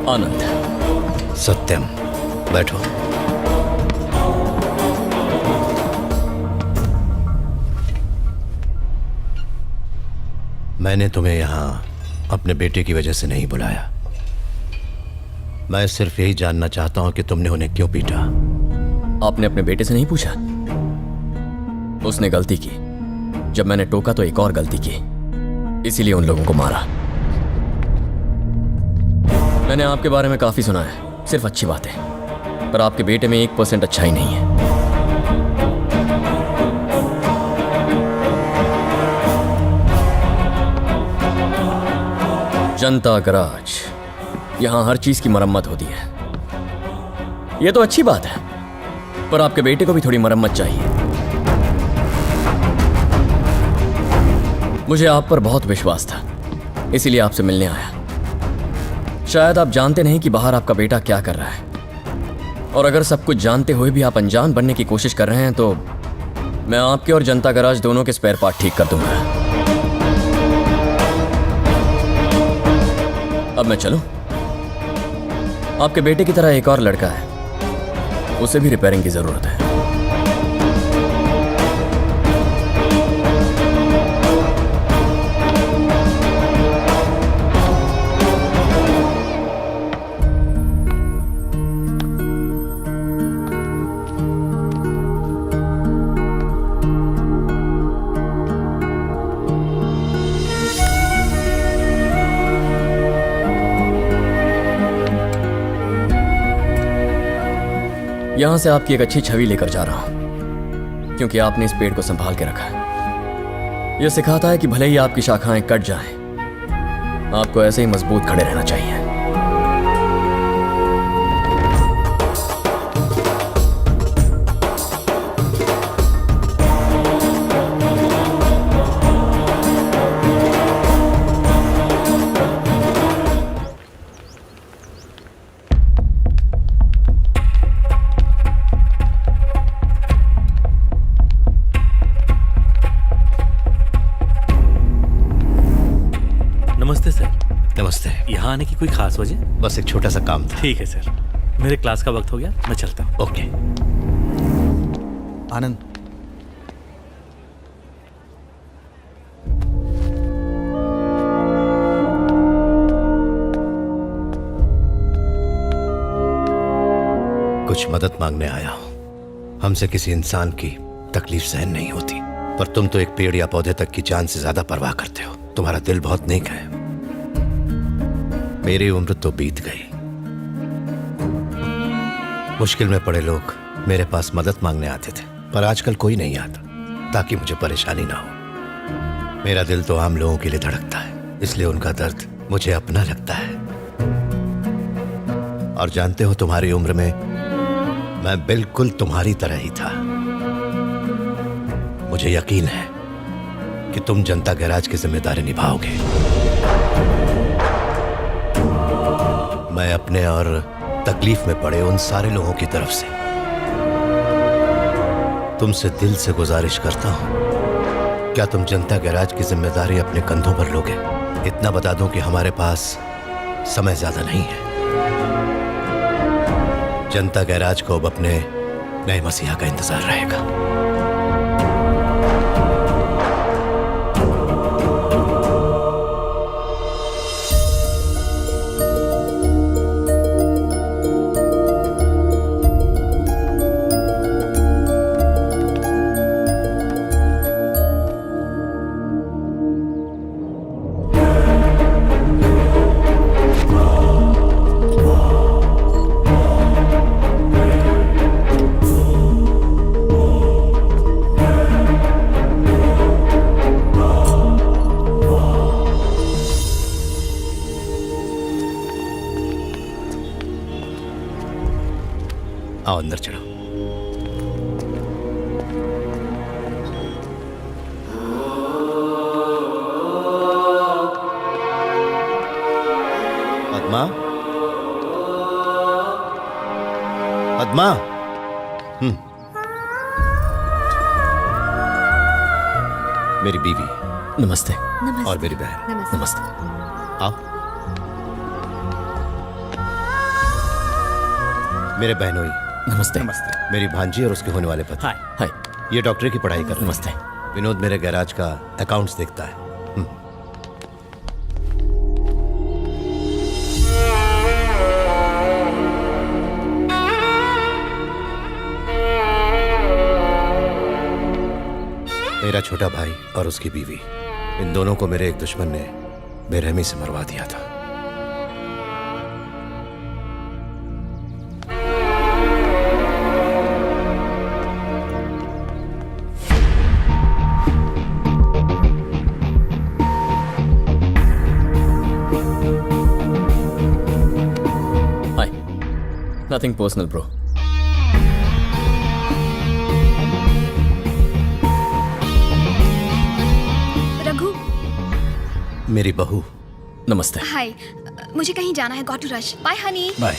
आनंद। सत्यम, बैठो। मैंने तुम्हें यहां अपने बेटे की वजह से नहीं बुलाया। मैं सिर्फ यही जानना चाहता हूं कि तुमने उन्हें क्यों पीटा। आपने अपने बेटे से नहीं पूछा? उसने गलती की, जब मैंने टोका तो एक और गलती की, इसीलिए उन लोगों को मारा। मैंने आपके बारे में काफी सुना है, सिर्फ अच्छी बातें, पर आपके बेटे में 1% अच्छाई नहीं है। जनता गराज, यहां हर चीज की मरम्मत होती है। यह तो अच्छी बात है, पर आपके बेटे को भी थोड़ी मरम्मत चाहिए। मुझे आप पर बहुत विश्वास था, इसीलिए आपसे मिलने आया। शायद आप जानते नहीं कि बाहर आपका बेटा क्या कर रहा है, और अगर सब कुछ जानते हुए भी आप अनजान बनने की कोशिश कर रहे हैं तो मैं आपके और जनता गराज दोनों के स्पेयर पार्ट ठीक कर दूंगा। अब मैं चलूं? आपके बेटे की तरह एक और लड़का है, उसे भी रिपेयरिंग की जरूरत है। यहां से आपकी एक अच्छी छवि लेकर जा रहा हूं, क्योंकि आपने इस पेड़ को संभाल के रखा है। यह सिखाता है कि भले ही आपकी शाखाएं कट जाएं, आपको ऐसे ही मजबूत खड़े रहना चाहिए। नमस्ते सर। नमस्ते। यहाँ आने की कोई खास वजह? बस एक छोटा सा काम था। ठीक है सर, मेरे क्लास का वक्त हो गया, मैं चलता हूँ। ओके। आनंद, कुछ मदद मांगने आया हूं। हमसे किसी इंसान की तकलीफ सहन नहीं होती, पर तुम तो एक पेड़ या पौधे तक की जान से ज्यादा परवाह करते हो। तुम्हारा दिल बहुत नेक है। मेरी उम्र तो बीत गई। मुश्किल में पड़े लोग मेरे पास मदद मांगने आते थे, पर आजकल कोई नहीं आता, ताकि मुझे परेशानी ना हो। मेरा दिल तो आम लोगों के लिए धड़कता है, इसलिए उनका दर्द मुझे अपना लगता है। और जानते हो, तुम्हारी उम्र में मैं बिल्कुल तुम्हारी तरह ही था। मुझे यकीन है कि तुम जनता गैराज की जिम्मेदारी निभाओगे। मैं अपने और तकलीफ में पड़े उन सारे लोगों की तरफ से तुमसे दिल से गुजारिश करता हूं, क्या तुम जनता गैराज की जिम्मेदारी अपने कंधों पर लोगे? इतना बता दूं कि हमारे पास समय ज्यादा नहीं है। जनता गैराज को अब अपने नए मसीहा का इंतजार रहेगा। आओ अंदर चलो। पद्मा, पद्मा। मेरी बीवी नमस्ते। और मेरी बहन। नमस्ते। आओ। मेरे बहनोई। नमस्ते। मेरी भांजी और उसके होने वाले पति। हाय। हाय। ये डॉक्टरी की पढ़ाई कर रहे हैं। नमस्ते। विनोद मेरे गैराज का अकाउंट्स देखता है। मेरा छोटा भाई और उसकी बीवी, इन दोनों को मेरे एक दुश्मन ने बेरहमी से मरवा दिया था। Hi. Nothing personal bro. Raghu. मेरी बहू। नमस्ते। हाय, मुझे कहीं जाना है, got to rush. Bye honey. Bye.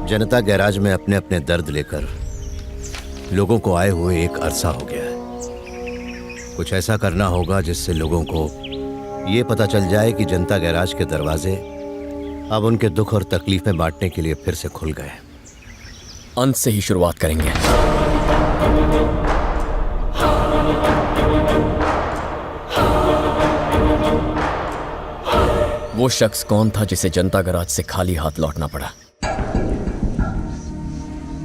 Janata garage में अपने अपने दर्द लेकर लोगों को आए हुए एक अरसा हो गया है। कुछ ऐसा करना होगा जिससे लोगों को ये पता चल जाए कि जनता गैराज के दरवाजे अब उनके दुख और तकलीफें बांटने के लिए फिर से खुल गए। अंत से ही शुरुआत करेंगे। वो शख्स कौन था जिसे जनता गैराज से खाली हाथ लौटना पड़ा?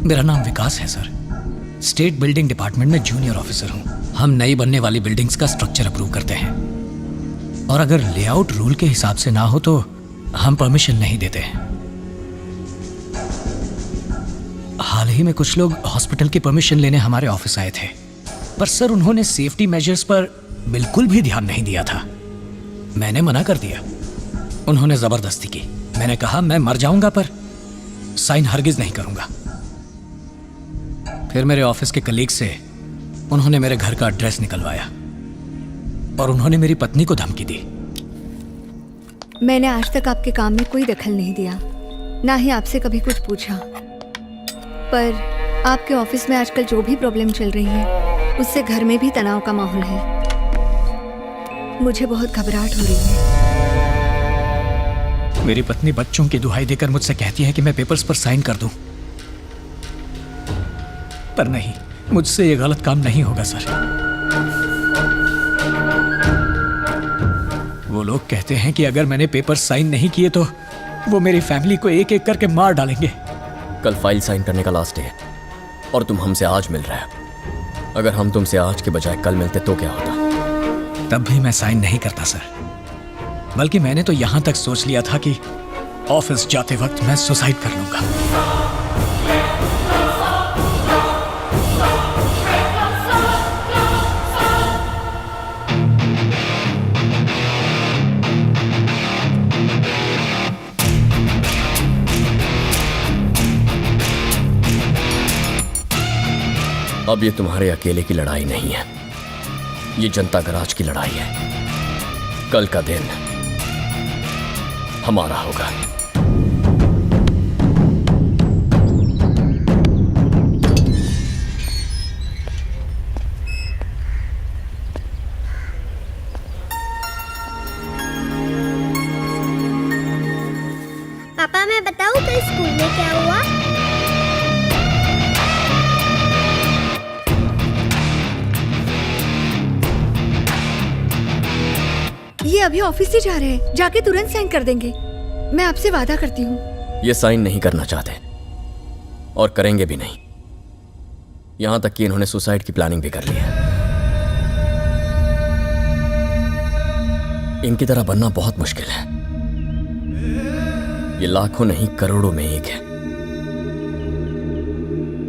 मेरा नाम विकास है सर। स्टेट बिल्डिंग डिपार्टमेंट में जूनियर ऑफिसर हूँ। हम नई बनने वाली बिल्डिंग्स का स्ट्रक्चर अप्रूव करते हैं, और अगर लेआउट रूल के हिसाब से ना हो तो हम परमिशन नहीं देते हैं। हाल ही में कुछ लोग हॉस्पिटल की परमिशन लेने हमारे ऑफिस आए थे, पर सर उन्होंने सेफ्टी मेजर्स पर बिल्कुल भी ध्यान नहीं दिया था। मैंने मना कर दिया। उन्होंने जबरदस्ती की। मैंने कहा मैं मर जाऊंगा पर साइन हरगिज नहीं करूंगा। फिर मेरे ऑफिस के कलीग से उन्होंने मेरे घर का एड्रेस निकलवाया और उन्होंने मेरी पत्नी को धमकी दी। मैंने आज तक आपके काम में कोई दखल नहीं दिया, ना ही आपसे कभी कुछ पूछा, पर आपके ऑफिस में आजकल जो भी प्रॉब्लम चल रही है उससे घर में भी तनाव का माहौल है। मुझे बहुत घबराहट हो रही है। मेरी पत्नी बच्चों की दुहाई देकर मुझसे कहती है कि मैं पेपर्स पर साइन कर दूं, पर नहीं, मुझसे ये गलत काम नहीं होगा सर। वो लोग कहते हैं कि अगर मैंने पेपर साइन नहीं किए तो वो मेरी फैमिली को एक एक करके मार डालेंगे। कल फाइल साइन करने का लास्ट डे है और तुम हमसे आज मिल रहे हो। अगर हम तुमसे आज के बजाय कल मिलते तो क्या होता? तब भी मैं साइन नहीं करता सर, बल्कि मैंने तो यहां तक सोच लिया था कि ऑफिस जाते वक्त मैं सुसाइड कर लूंगा। अब ये तुम्हारे अकेले की लड़ाई नहीं है, ये जनता गैराज की लड़ाई है। कल का दिन हमारा होगा। पापा मैं बताऊं कल स्कूल में क्या हुआ? ये अभी ऑफिस से जा रहे हैं, जाके तुरंत साइन कर देंगे। मैं आपसे वादा करती हूँ। ये साइन नहीं करना चाहते और करेंगे भी नहीं। यहां तक कि इन्होंने सुसाइड की प्लानिंग भी कर ली है। इनकी तरह बनना बहुत मुश्किल है। ये लाखों नहीं करोड़ों में एक है।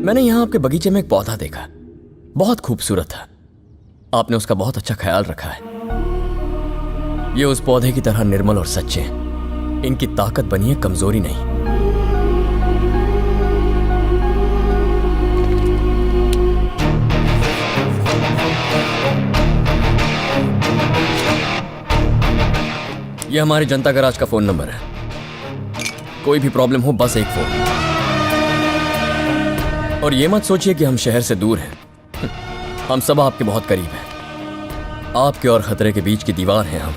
मैंने यहां आपके बगीचे में एक पौधा देखा, बहुत खूबसूरत था। आपने उसका बहुत अच्छा ख्याल रखा है। ये उस पौधे की तरह निर्मल और सच्चे हैं। इनकी ताकत बनी है, कमजोरी नहीं। ये हमारे जनता गराज का फोन नंबर है। कोई भी प्रॉब्लम हो बस एक फोन। और ये मत सोचिए कि हम शहर से दूर हैं। हम सब आपके बहुत करीब हैं। आपके और खतरे के बीच की दीवार हैं हम।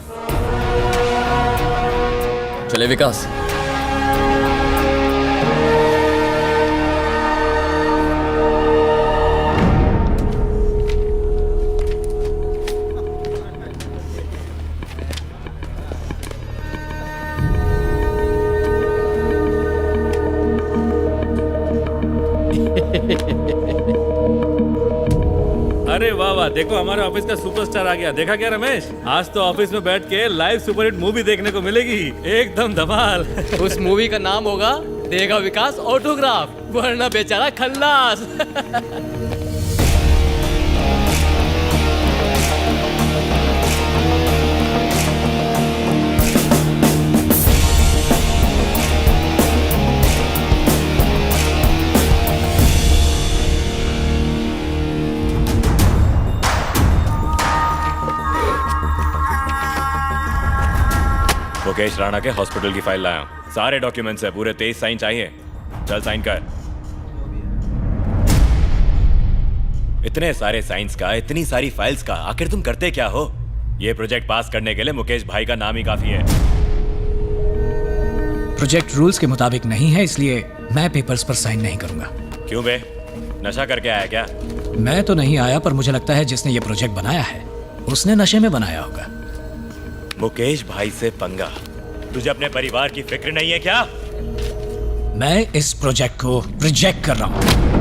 चले विकास। अरे वाह वाह, देखो हमारे ऑफिस का सुपरस्टार आ गया। देखा क्या रमेश, आज तो ऑफिस में बैठ के लाइव सुपरहिट मूवी देखने को मिलेगी। एकदम धमाल। उस मूवी का नाम होगा देगा विकास ऑटोग्राफ, वरना बेचारा खल्लास। मुकेश राणा के हॉस्पिटल की फाइल लाया हूं। सारे डॉक्यूमेंट्स है, पूरे 23 साइन चाहिए। चल साइन कर। इतने सारे साइंस का, इतनी सारी फाइल्स का, आखिर तुम करते क्या हो? ये प्रोजेक्ट पास करने के लिए मुकेश भाई का नाम ही काफी है। प्रोजेक्ट रूल्स के मुताबिक नहीं है, इसलिए मैं पेपर्स पर साइन नहीं करूंगा। क्यों बे, नशा करके आया क्या? मैं तो नहीं आया, पर मुझे लगता है जिसने ये प्रोजेक्ट बनाया है उसने नशे में बनाया होगा। मुकेश भाई से पंगा? तुझे अपने परिवार की फिक्र नहीं है क्या? मैं इस प्रोजेक्ट को रिजेक्ट कर रहा हूं।